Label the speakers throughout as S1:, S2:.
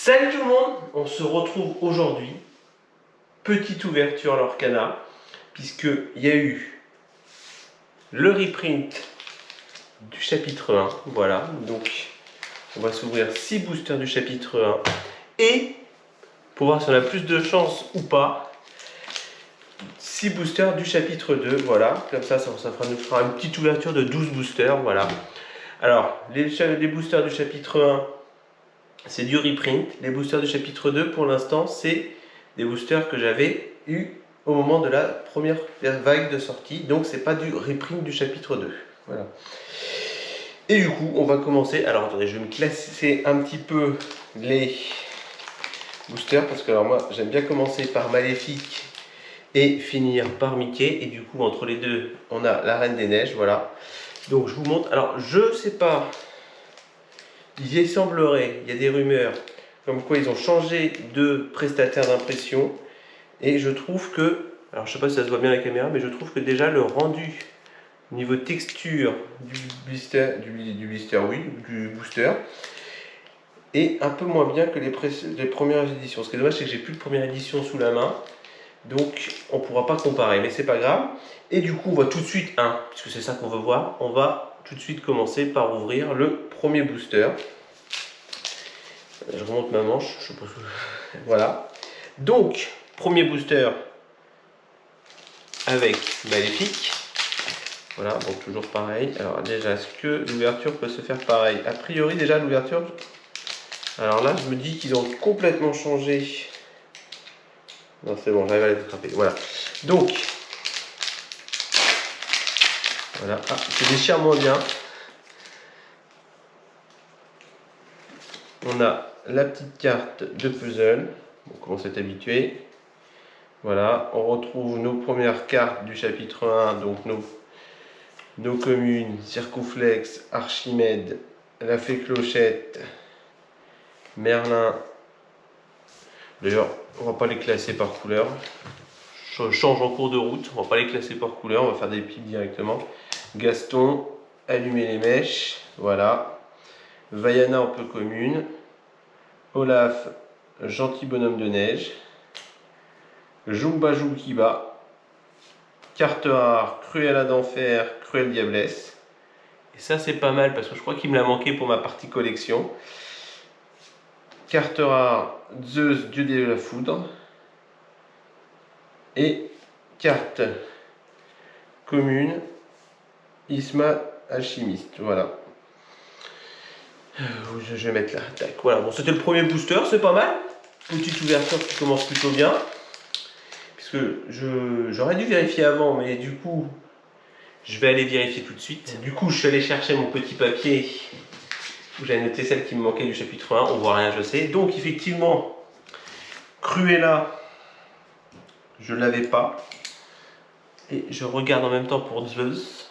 S1: Salut tout le monde, on se retrouve aujourd'hui, petite ouverture Lorcana, puisqu'il y a eu le reprint du chapitre 1, voilà, donc on va s'ouvrir 6 boosters du chapitre 1, et pour voir si on a plus de chance ou pas, 6 boosters du chapitre 2, voilà, comme ça, ça nous fera une petite ouverture de 12 boosters, voilà. Alors, les boosters du chapitre 1, c'est du reprint. Les boosters du chapitre 2, pour l'instant, c'est des boosters que j'avais eu au moment de la première vague de sortie. Donc, c'est pas du reprint du chapitre 2. Voilà. Et du coup, on va commencer. Alors, attendez, je vais me classer un petit peu les boosters. Parce que, alors, moi, j'aime bien commencer par Maléfique et finir par Mickey. Et du coup, entre les deux, on a la Reine des Neiges. Voilà. Donc, je vous montre. Alors, je sais pas. Il semblerait, il y a des rumeurs comme quoi ils ont changé de prestataire d'impression et je trouve que, alors je sais pas si ça se voit bien à la caméra, mais je trouve que déjà le rendu au niveau texture du blister, oui, du booster est un peu moins bien que les premières éditions. Ce qui est dommage, c'est que j'ai plus de première édition sous la main, donc on pourra pas comparer, mais c'est pas grave. Et du coup, on va tout de suite, puisque c'est ça qu'on veut voir, on va tout de suite commencer par ouvrir le premier booster. Je remonte ma manche, je sais pas. Voilà. Donc, premier booster avec Maléfique. Voilà, bon, toujours pareil. Alors déjà, est-ce que l'ouverture peut se faire pareil? A priori, déjà, l'ouverture... Alors là, je me dis qu'ils ont complètement changé. Non, c'est bon, j'arrive à les attraper. Voilà. Donc, voilà. Ah, c'est déchire moins bien. On a la petite carte de puzzle. On commence à être habitué. Voilà, on retrouve nos premières cartes du chapitre 1, donc nos communes, Circonflexe, Archimède, la Fée Clochette, Merlin. D'ailleurs, on va pas les classer par couleur. Je change en cours de route, on va pas les classer par couleur, on va faire des piles directement. Gaston, Allumer les mèches, voilà. Vaiana en peu commune. Olaf, Gentil bonhomme de neige. Jumba Kiba. Carte rare, Cruella d'enfer, Cruelle diablesse. Et ça c'est pas mal parce que je crois qu'il me l'a manqué pour ma partie collection. Carte rare, Zeus, dieu de la foudre. Et carte commune, Isma, alchimiste. Voilà. Je vais mettre là. Tac, voilà, bon, c'était le premier booster, c'est pas mal. Petite ouverture qui commence plutôt bien. Puisque j'aurais dû vérifier avant, mais du coup, je vais aller vérifier tout de suite. Du coup, je suis allé chercher mon petit papier où j'avais noté celle qui me manquait du chapitre 1. On voit rien, je sais. Donc, effectivement, Cruella, je ne l'avais pas. Et je regarde en même temps pour Zeus.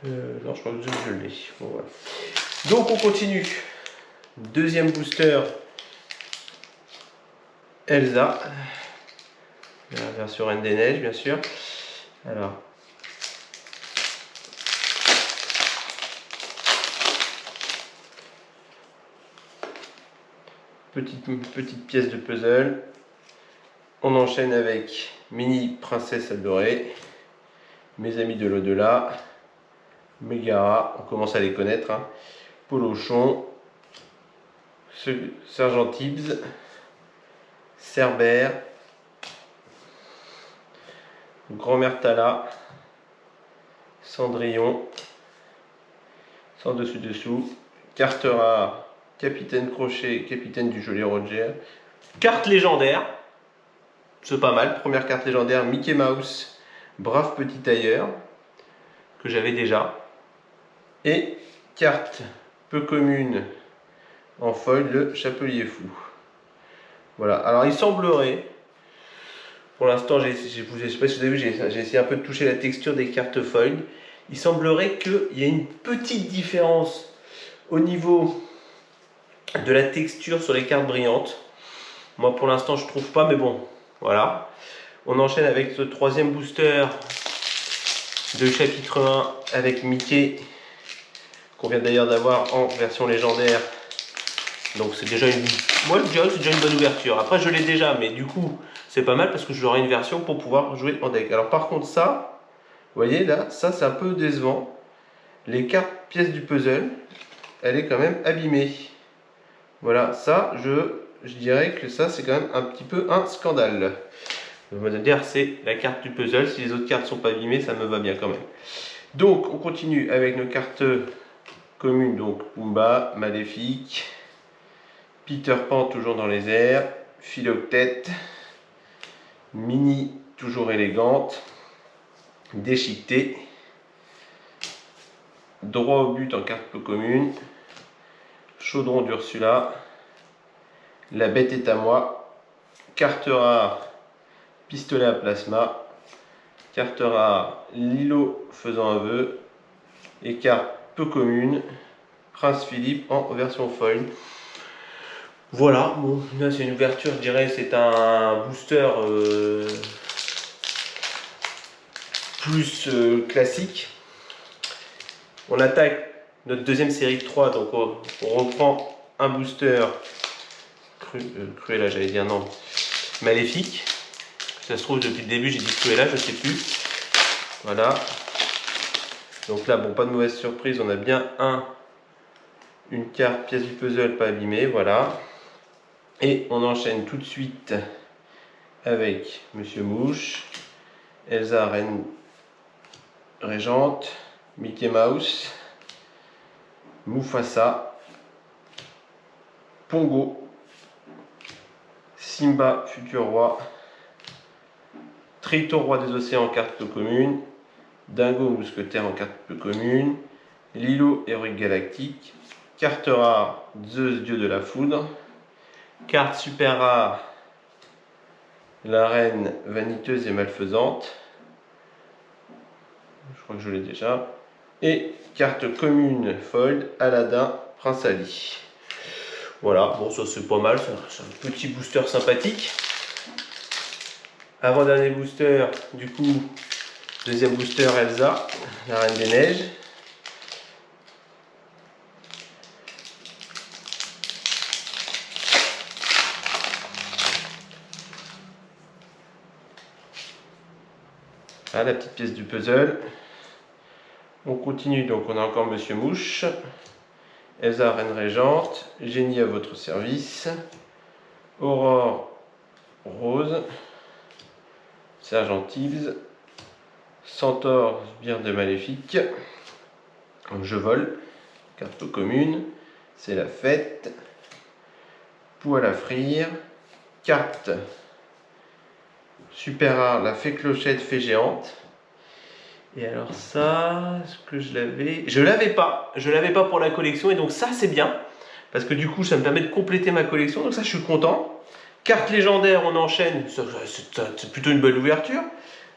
S1: Non, je crois que Zeus, je l'ai. Bon, voilà. Donc, on continue. Deuxième booster, Elsa. La version Reine des Neiges, bien sûr. Alors, petite pièce de puzzle. On enchaîne avec Mini Princesse Adorée, Mes Amis de l'Au-delà, Mégara, on commence à les connaître, Polochon, Sergent Tibbs, Cerbère, Grand-mère Tala, Cendrillon, sans dessus-dessous, carte rare, Capitaine Crochet, Capitaine du Joli Roger, carte légendaire, c'est pas mal, première carte légendaire, Mickey Mouse, Brave Petit Tailleur, que j'avais déjà, et carte peu commune en foil, le Chapelier Fou. Voilà, alors il semblerait, pour l'instant, je sais pas si vous avez vu, j'ai essayé un peu de toucher la texture des cartes foil. Il semblerait qu'il y ait une petite différence au niveau de la texture sur les cartes brillantes. Moi pour l'instant je trouve pas, mais bon, voilà. On enchaîne avec ce troisième booster de chapitre 1 avec Mickey, qu'on vient d'ailleurs d'avoir en version légendaire Donc c'est déjà une... Moi je dirais que c'est déjà une bonne ouverture. Après je l'ai déjà, mais du coup c'est pas mal parce que j'aurai une version pour pouvoir jouer en deck. Alors par contre ça, vous voyez là, ça c'est un peu décevant. Les cartes pièces du puzzle, elle est quand même abîmée. Voilà, ça je dirais que ça c'est quand même un petit peu un scandale. On va dire c'est la carte du puzzle, si les autres cartes sont pas abîmées, ça me va bien quand même. Donc on continue avec nos cartes communes, donc Pumba, Maléfique, Peter Pan toujours dans les airs, Philoctète, Mini toujours élégante, Déchiquetée, Droit au but en carte peu commune, Chaudron d'Ursula, La bête est à moi, carte rare, Pistolet à plasma, carte rare, Lilo faisant un vœu, et carte peu commune, Prince Philippe en version foil. Voilà, bon, là c'est une ouverture, je dirais, c'est un booster plus classique. On attaque notre deuxième série de 3, donc on reprend un booster Cruella, j'allais dire non, Maléfique. Ça se trouve depuis le début j'ai dit Cruella, je ne sais plus. Voilà. Donc là, bon, pas de mauvaise surprise, on a bien une carte pièce du puzzle pas abîmée, voilà. Et on enchaîne tout de suite avec Monsieur Mouche, Elsa Reine Régente, Mickey Mouse, Mufasa, Pongo, Simba futur roi, Triton roi des océans en carte peu commune, Dingo mousquetaire en carte peu commune, Lilo héroïque galactique, carte rare Zeus dieu de la foudre, carte super rare la reine vaniteuse et malfaisante, je crois que je l'ai déjà, et carte commune fold Aladdin Prince Ali. Voilà, bon ça c'est pas mal, c'est un petit booster sympathique. Avant-dernier booster, du coup, deuxième booster Elsa, la Reine des Neiges. Ah, la petite pièce du puzzle. On continue, donc on a encore Monsieur Mouche, Elsa Reine Régente, Génie à votre service, Aurore Rose, Sergent Tibbs, Centaure Sbire de Maléfique, Je vole, carte peu commune, c'est la fête, Poêle à frire, carte super rare, la fée clochette, fée géante. Et alors ça, est-ce que je l'avais? Je l'avais pas pour la collection et donc ça c'est bien parce que du coup ça me permet de compléter ma collection, donc ça je suis content. Carte légendaire, on enchaîne, c'est plutôt une belle ouverture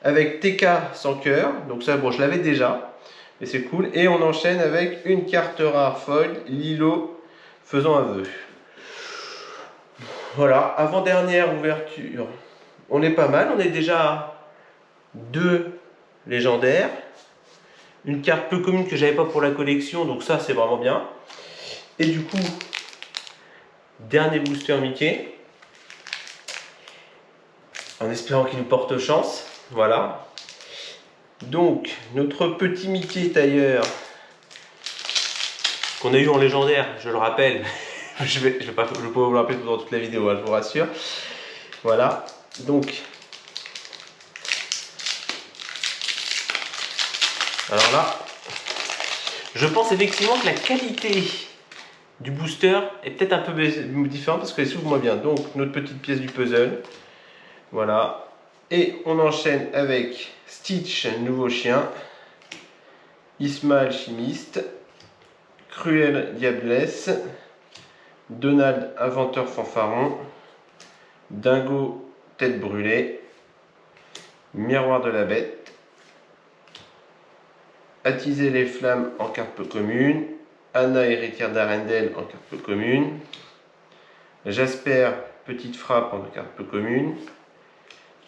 S1: avec TK sans cœur, donc ça bon je l'avais déjà, mais c'est cool. Et on enchaîne avec une carte rare foil, Lilo faisant un vœu. Voilà, avant-dernière ouverture, on est pas mal, on est déjà à 2 légendaires, une carte peu commune que j'avais pas pour la collection, donc ça c'est vraiment bien. Et du coup, dernier booster Mickey, en espérant qu'il nous porte chance. Voilà. Donc notre petit Mickey tailleur qu'on a eu en légendaire, je le rappelle. je vais pas vous le rappeler pendant toute la vidéo, hein, je vous rassure. Voilà. Donc alors là, je pense effectivement que la qualité du booster est peut-être un peu différente parce qu'elle s'ouvre moins bien. Donc notre petite pièce du puzzle, voilà. Et on enchaîne avec Stitch, nouveau chien, Ismaël chimiste, Cruel diablesse, Donald inventeur fanfaron, Dingo tête brûlée, Miroir de la bête, Attiser les flammes en carte peu commune, Anna héritière d'Arendelle en carte peu commune, Jasper petite frappe en carte peu commune,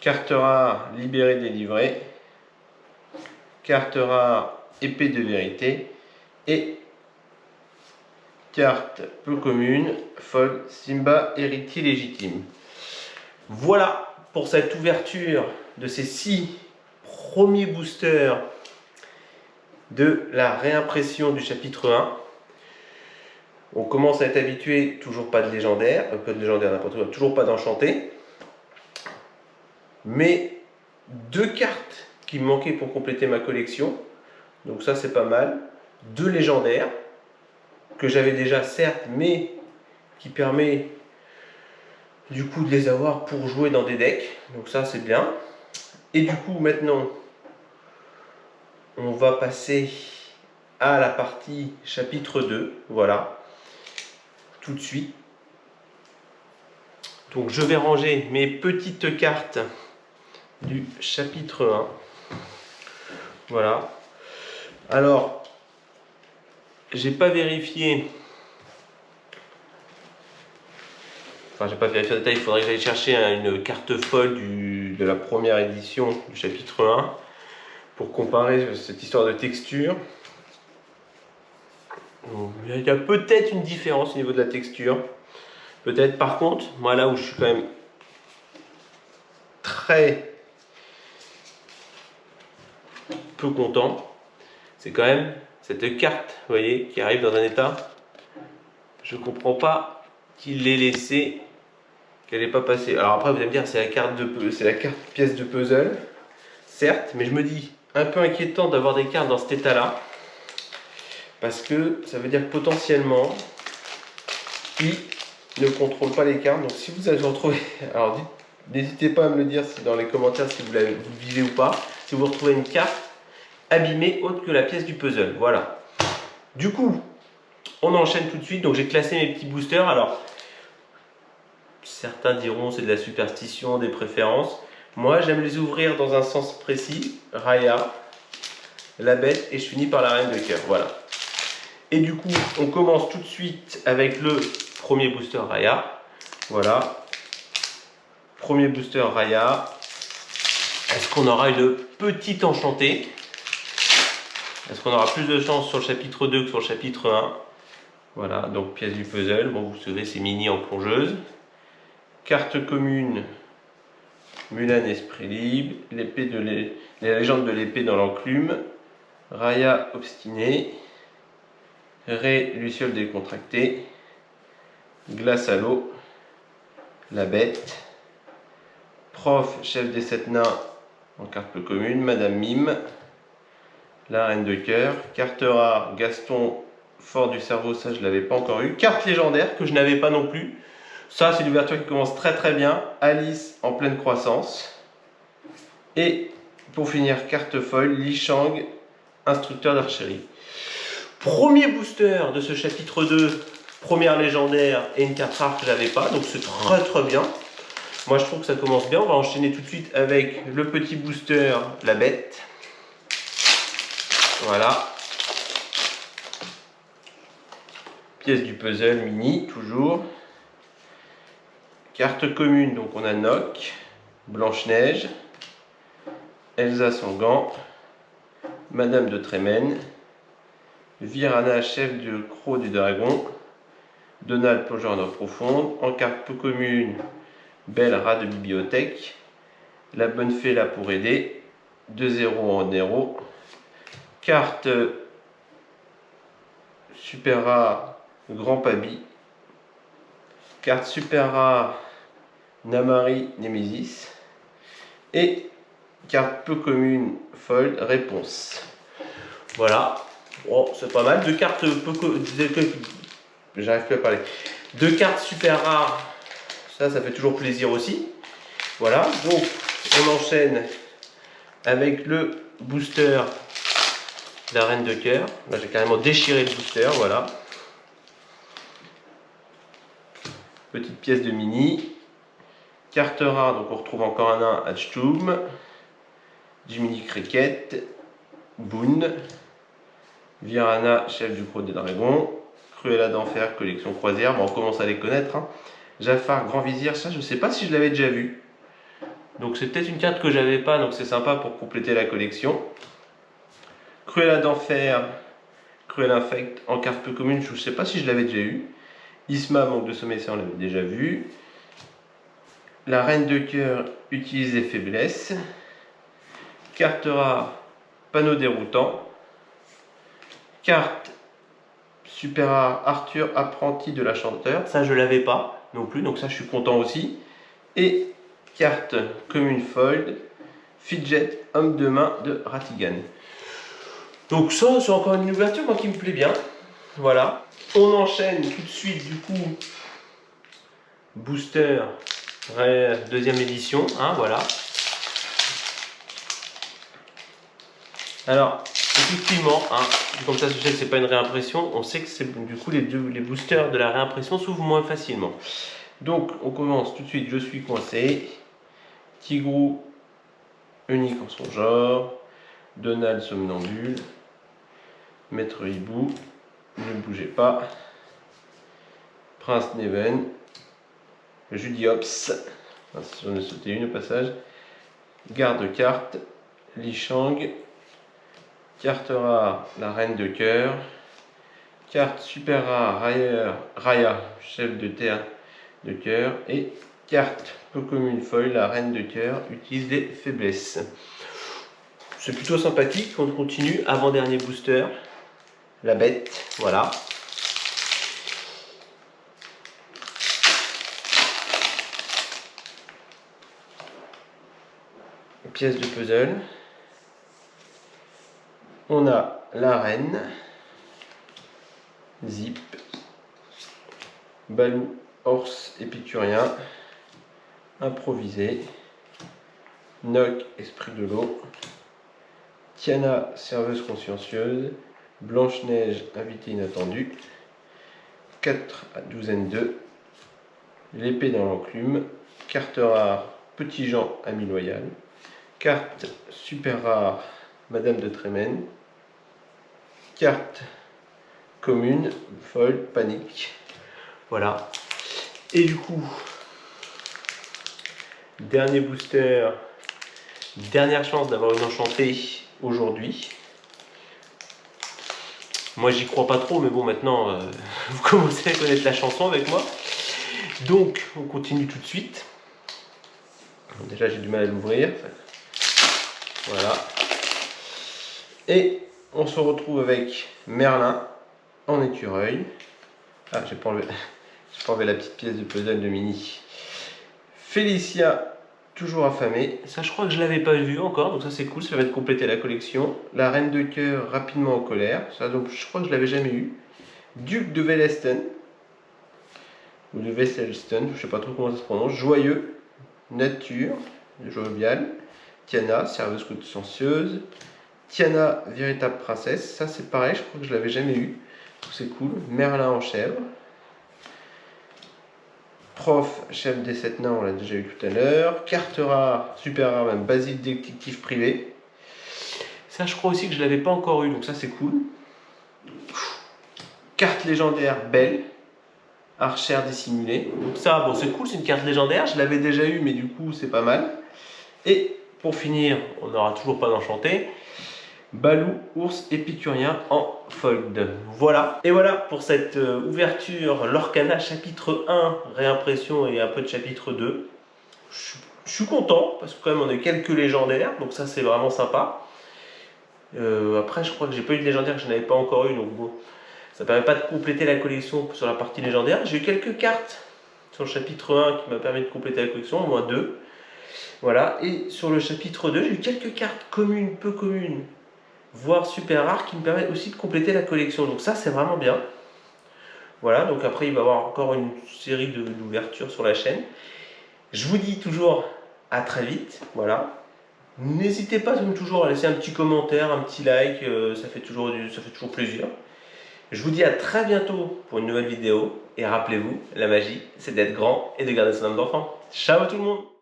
S1: carte rare libéré délivré, carte rare épée de vérité et carte peu commune, fold, Simba, héritier légitime. Voilà pour cette ouverture de ces 6 premiers boosters de la réimpression du chapitre 1. On commence à être habitué, toujours pas de légendaire, n'importe quoi, toujours pas d'enchanté. Mais 2 cartes qui me manquaient pour compléter ma collection. Donc ça c'est pas mal. 2 légendaires que j'avais déjà certes, mais qui permet du coup de les avoir pour jouer dans des decks. Donc ça c'est bien. Et du coup maintenant on va passer à la partie chapitre 2. Voilà. Tout de suite. Donc je vais ranger mes petites cartes du chapitre 1. Voilà. Alors, j'ai pas vérifié. Enfin, j'ai pas vérifié en détail. Il faudrait que j'aille chercher une carte folle de la première édition du chapitre 1 pour comparer cette histoire de texture. Il y a peut-être une différence au niveau de la texture. Peut-être. Par contre, moi là où je suis quand même très peu content, c'est quand même cette carte, vous voyez, qui arrive dans un état. Je comprends pas qu'il l'ait laissé, qu'elle n'ait pas passé. Alors après, vous allez me dire, c'est la carte pièce de puzzle, certes, mais je me dis, un peu inquiétant d'avoir des cartes dans cet état-là, parce que ça veut dire que potentiellement, il ne contrôle pas les cartes. Donc si vous avez retrouvé, alors n'hésitez pas à me le dire dans les commentaires si vous vivez ou pas, si vous retrouvez une carte abîmée autre que la pièce du puzzle. Voilà. Du coup, on enchaîne tout de suite. Donc j'ai classé mes petits boosters. Alors, certains diront c'est de la superstition, des préférences. Moi, j'aime les ouvrir dans un sens précis. Raya, la bête, et je finis par la reine de cœur. Voilà. Et du coup, on commence tout de suite avec le premier booster Raya. Voilà. Premier booster Raya. Est-ce qu'on aura une petite enchantée? Est-ce qu'on aura plus de chance sur le chapitre 2 que sur le chapitre 1? Voilà, donc pièce du puzzle. Bon, vous savez, c'est mini en plongeuse. Carte commune, Mulan Esprit Libre. La légende de l'épée dans l'enclume. Raya obstiné. Ré Luciole décontracté. Glace à l'eau. La bête. Prof, chef des 7 nains en carte peu commune. Madame Mime. La reine de cœur. Carte rare, Gaston fort du cerveau, ça je ne l'avais pas encore eu. Carte légendaire que je n'avais pas non plus. Ça c'est l'ouverture qui commence très très bien. Alice en pleine croissance. Et pour finir, carte folle, Li Shang, instructeur d'archerie. Premier booster de ce chapitre 2, première légendaire et une carte rare que je n'avais pas. Donc c'est très très bien. Moi je trouve que ça commence bien. On va enchaîner tout de suite avec le petit booster, la bête. Voilà. Pièce du puzzle mini, toujours. Carte commune, donc on a Noc, Blanche-Neige, Elsa son gant, Madame de Trémène, Virana, chef du croc du dragon, Donald, plongeur en eau profonde. En carte peu commune, Belle, rat de bibliothèque, La bonne fée là pour aider, 2-0 en héros. Carte super rare, Grand Pabi. Carte super rare, Namari Nemesis. Et carte peu commune, fold, réponse. Voilà. Bon, c'est pas mal. 2 cartes peu j'arrive plus à parler. 2 cartes super rares. Ça fait toujours plaisir aussi. Voilà. Donc, on enchaîne avec le booster la reine de cœur. Là, j'ai carrément déchiré le booster. Voilà. Petite pièce de mini. Carte rare, donc on retrouve encore un nain, Hatchtoum. Jiminy Cricket. Boone. Virana, chef du croc des dragons. Cruella d'enfer, collection croisière. Bon, on commence à les connaître. Hein. Jafar, grand vizir. Ça, je ne sais pas si je l'avais déjà vu. Donc, c'est peut-être une carte que j'avais pas. Donc, c'est sympa pour compléter la collection. Cruella d'enfer, Cruel Infect en carte peu commune, je ne sais pas si je l'avais déjà eu. Isma, manque de sommeil, ça on l'avait déjà vu. La Reine de cœur utilise les faiblesses. Carte rare, panneau déroutant. Carte super rare, Arthur, apprenti de la chanteur. Ça, je l'avais pas non plus, donc ça, je suis content aussi. Et carte commune fold, Fidget, homme de main de Ratigan. Donc ça, c'est encore une ouverture moi qui me plaît bien. Voilà. On enchaîne tout de suite du coup. Booster, deuxième édition, hein, voilà. Alors, effectivement, hein, comme ça je sais que c'est pas une réimpression, on sait que c'est du coup les boosters de la réimpression s'ouvrent moins facilement. Donc on commence tout de suite, je suis coincé. Tigrou, unique en son genre. Donald somnambule. Maître Hibou, ne bougez pas. Prince Neven. Judiops, j'en ai sauté une au passage. Garde-carte. Li Shang. Carte rare, la Reine de cœur. Carte super rare, Raya, chef de terre de cœur. Et carte peu commune foil, la Reine de cœur, utilise des faiblesses. C'est plutôt sympathique. On continue. Avant-dernier booster. La bête, voilà. Pièce de puzzle. On a la reine. Zip. Balou, Horse épicurien. Improvisé. Noc, esprit de l'eau. Tiana, serveuse consciencieuse. Blanche-Neige, invité inattendu. 4 à douzaine 2. L'épée dans l'enclume. Carte rare, Petit Jean, ami loyal. Carte super rare, Madame de Trémène. Carte commune, folle, panique. Voilà. Et du coup, dernier booster, dernière chance d'avoir une enchantée aujourd'hui. Moi j'y crois pas trop, mais bon maintenant vous commencez à connaître la chanson avec moi. Donc on continue tout de suite. Déjà j'ai du mal à l'ouvrir. Voilà. Et on se retrouve avec Merlin en écureuil. Ah, j'ai pas enlevé la petite pièce de puzzle de Mini. Félicia, toujours affamée. Ça, je crois que je l'avais pas vu encore, donc ça c'est cool, ça va être compléter la collection. La Reine de cœur, rapidement en colère. Ça, donc je crois que je l'avais jamais eu. Duc de Welleston. Ou de Wesselston, je sais pas trop comment ça se prononce. Joyeux, nature, jovial. Tiana, serveuse consciencieuse. Tiana, véritable princesse. Ça c'est pareil, je crois que je l'avais jamais eu. C'est cool. Merlin en chèvre. Prof, chef des 7 nains, on l'a déjà eu tout à l'heure. Carte rare, super rare même, Basile détective privé. Ça je crois aussi que je l'avais pas encore eu, donc ça c'est cool. Carte légendaire, Belle. Archère dissimulée. Donc ça, bon c'est cool, c'est une carte légendaire. Je l'avais déjà eu, mais du coup c'est pas mal. Et pour finir, on n'aura toujours pas d'enchanté. Balou, ours épicurien en fold. Voilà. Et voilà pour cette ouverture Lorcana chapitre 1, réimpression et un peu de chapitre 2. Je suis content parce que quand même on a quelques légendaires, donc ça c'est vraiment sympa. Après je crois que j'ai pas eu de légendaire que je n'avais pas encore eu, donc bon, ça permet pas de compléter la collection sur la partie légendaire. J'ai eu quelques cartes sur le chapitre 1 qui m'a permis de compléter la collection, au moins 2. Voilà. Et sur le chapitre 2, j'ai eu quelques cartes communes, peu communes, voire super rares qui me permettent aussi de compléter la collection. Donc ça c'est vraiment bien. Voilà, donc après il va y avoir encore une série d'ouvertures sur la chaîne. Je vous dis toujours à très vite, voilà. N'hésitez pas comme toujours à laisser un petit commentaire, un petit like, ça fait toujours plaisir. Je vous dis à très bientôt pour une nouvelle vidéo. Et rappelez-vous, la magie, c'est d'être grand et de garder son âme d'enfant. Ciao tout le monde!